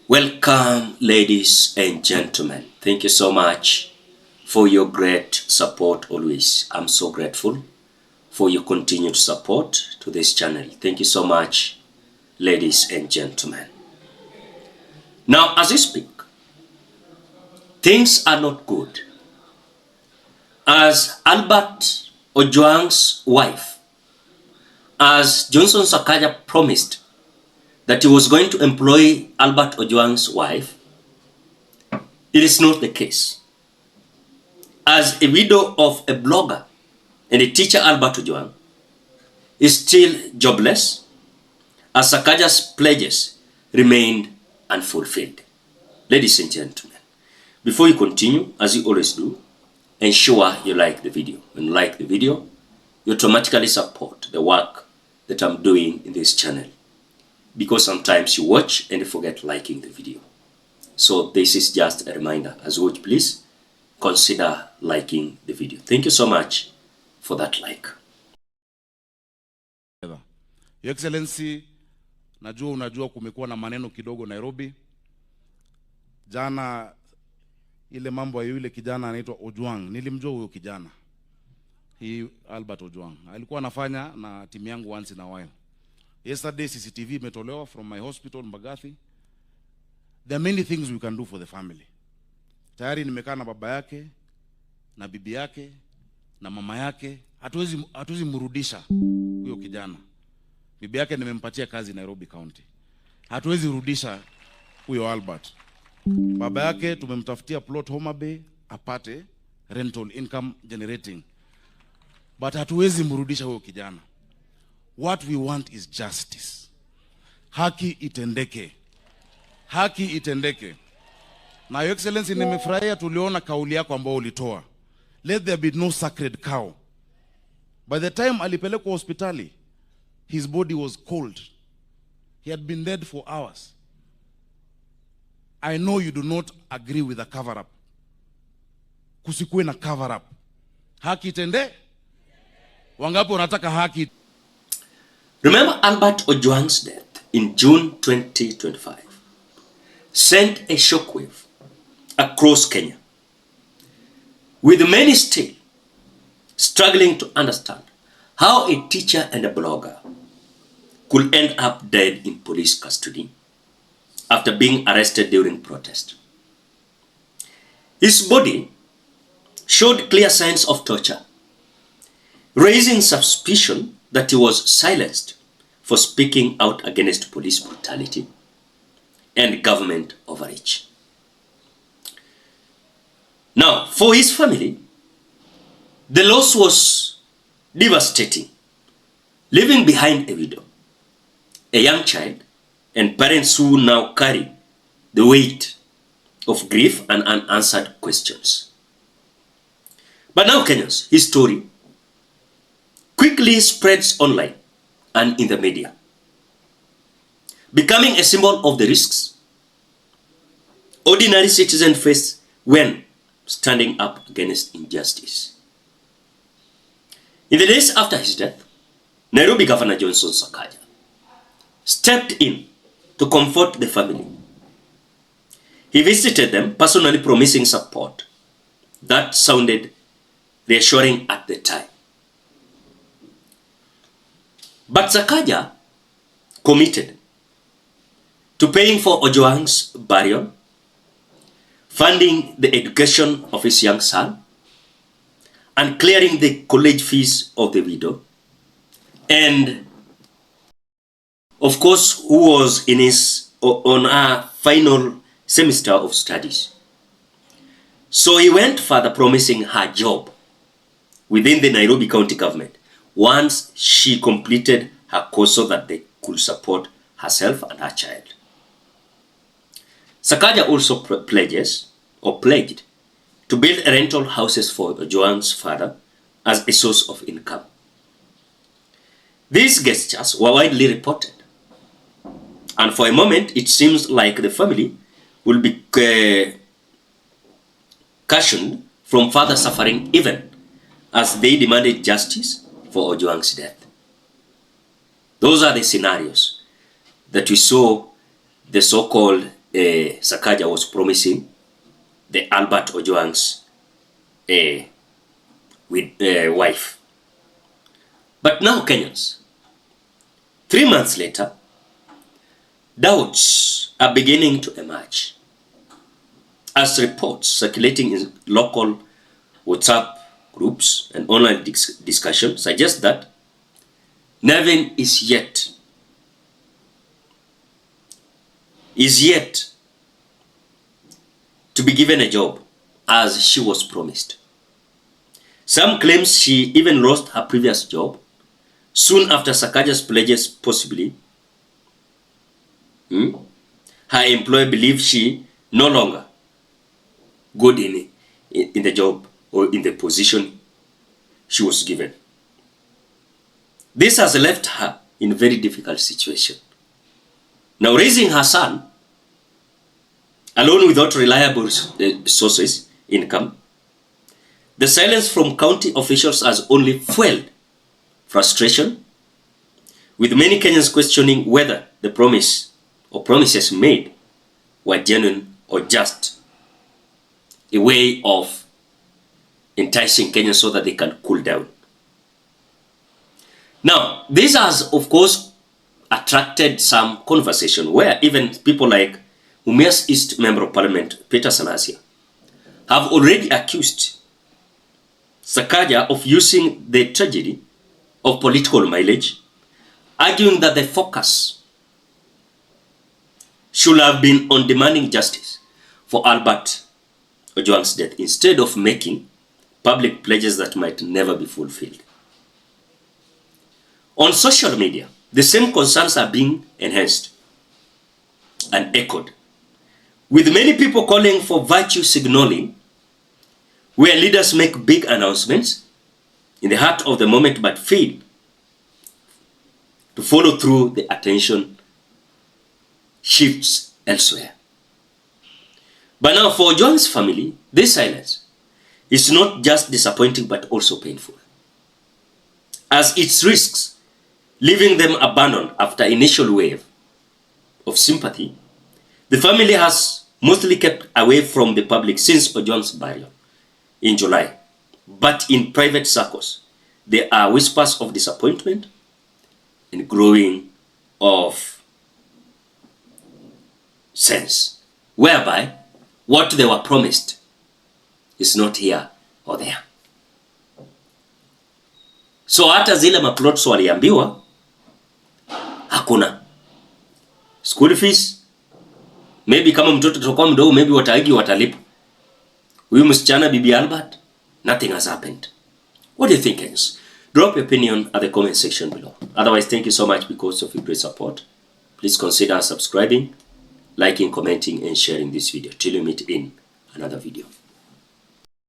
Welcome, ladies and gentlemen. Thank you so much for your great support always. I'm so grateful for your continued support to this channel. Thank you so much, ladies and gentlemen. Now, as we speak, things are not good. As Albert Ojwang's wife, as Johnson Sakaja promised that he was going to employ Albert Ojwang's wife, it is not the case. As a widow of a blogger and a teacher, Albert Ojwang is still jobless, as Sakaja's pledges remained unfulfilled. Ladies and gentlemen, before you continue, as you always do, ensure you like the video. When you like the video, you automatically support the work that I'm doing in this channel, because sometimes you watch and you forget liking the video. So this is just a reminder. As you watch, please consider liking the video. Thank you so much for that like. Your Excellency, unajua kumekuwa na maneno kidogo Nairobi. Jana ile mambo ya yule kijana anaitwa Ojwang. Nilimjua huyo kijana. Albert Ojwang. Alikuwa anafanya na timu yangu once in a while. Yesterday CCTV imetolewa from my hospital Mbagathi. There are many things we can do for the family. Tayari nimekaa na baba yake, na bibi yake, na mama yake. Hatuwezi mrudisha huyo kijana. Bibi yake nimempatia kazi Nairobi County. Hatuwezi rudisha huyo Albert. Baba yake tumemtafutia plot Homa Bay apate rental income generating. But hatuwezi mrudisha huyo kijana. What we want is justice. Haki itendeke. Haki itendeke. Na Your Excellency, nimefurahia tuliona kauli yako ambao ulitoa. Let there be no sacred cow. By the time alipelekwa hospitali, his body was cold. He had been dead for hours. I know you do not agree with the cover up. Kusikue na cover up. Haki itende? Wangapi wanataka haki? Remember Albert Ojwang's death in June 2025 sent a shockwave across Kenya, with many still struggling to understand how a teacher and a blogger could end up dead in police custody after being arrested during protest. His body showed clear signs of torture, raising suspicion that he was silenced for speaking out against police brutality and government overreach. Now, for his family, the loss was devastating, leaving behind a widow, a young child, and parents who now carry the weight of grief and unanswered questions. But now, Kenyans, his story quickly spreads online and in the media, becoming a symbol of the risks ordinary citizens face when standing up against injustice. In the days after his death, Nairobi Governor Johnson Sakaja stepped in to comfort the family. He visited them, personally promising support that sounded reassuring at the time. But Sakaja committed to paying for Ojwang's burial, funding the education of his young son, and clearing the college fees of the widow, and of course, who was on her final semester of studies. So he went further, promising her job within the Nairobi County government once she completed her course so that they could support herself and her child. Sakaja also pledged to build rental houses for Ojwang's father as a source of income. These gestures were widely reported, and for a moment it seems like the family will be cushioned from further suffering, even as they demanded justice for Ojwang's death. Those are the scenarios that we saw the so-called Sakaja was promising the Albert Ojwang's wife. But now Kenyans, 3 months later, doubts are beginning to emerge as reports circulating in local WhatsApp groups and online discussion suggest that Nevin is yet to be given a job as she was promised. Some claims she even lost her previous job soon after Sakaja's pledges, possibly. Her employer believed she no longer good in the job or in the position she was given. This has left her in a very difficult situation. Now, raising her son alone without reliable sources income, the silence from county officials has only fueled frustration, with many Kenyans questioning whether the promise or promises made were genuine or just a way of enticing Kenyans so that they can cool down. Now, this has, of course, attracted some conversation where even people like Mumias East Member of Parliament Peter Sanasia have already accused Sakaja of using the tragedy of political mileage, arguing that the focus should have been on demanding justice for Albert Ojwang's death instead of making public pledges that might never be fulfilled. On social media, the same concerns are being enhanced and echoed, with many people calling for virtue signaling, where leaders make big announcements in the heart of the moment but fail to follow through. The attention shifts elsewhere. But now for Ojwang's family, this silence is not just disappointing but also painful, as it risks leaving them abandoned after initial wave of sympathy. The family has mostly kept away from the public since Ojwang's burial in July, but in private circles, there are whispers of disappointment and growing of sense, whereby what they were promised is not here or there. So hata zile maplots waliambiwa hakuna. School fees, maybe kama mtoto atakuwa mdogo, maybe wataagi watalipa. Huyu msichana Bibi Albert, nothing has happened. What do you think, guys? Drop your opinion at the comment section below. Otherwise, thank you so much because of your great support. Please consider subscribing, liking, commenting, and sharing this video. Till we meet in another video.